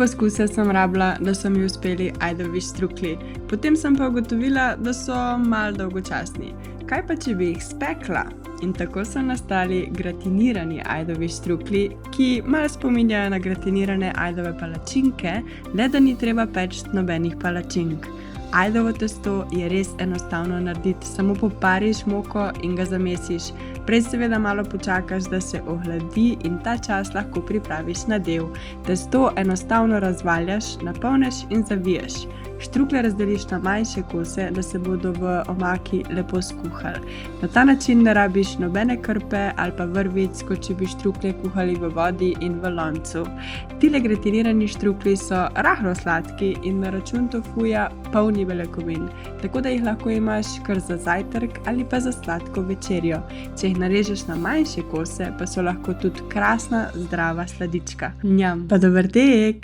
poskuse sem rabila, da so mi uspeli ajdovi štruklji. Potem sem pa ugotovila, da so malo dolgočasni. Kaj pa, če bi jih spekla? In tako so nastali gratinirani ajdovi štruklji, ki malo spominjajo na gratinirane ajdove palačinke, le da ni treba peči nobenih palačink. Ajdovo testo je res enostavno narediti, samo popariš moko in ga zamesiš. Prej seveda malo počakaš, da se ohladi in ta čas lahko pripraviš nadev. Testo enostavno razvaljaš, napolniš in zaviješ. Štruklje razdeliš na manjše kose, da se bodo v omaki lepo skuhali. Na ta način ne rabiš nobene krpe ali pa vrvic, kot če bi štruklje kuhali v vodi in v loncu. Tile gratinirani štruklji so rahlo sladki in na račun tofuja polni beljakovin, tako da jih lahko imaš kar za zajtrk ali pa za sladko večerjo. Če jih narežeš na manjše kose, pa so lahko tudi krasna, zdrava sladička. Njam, pa dober tek!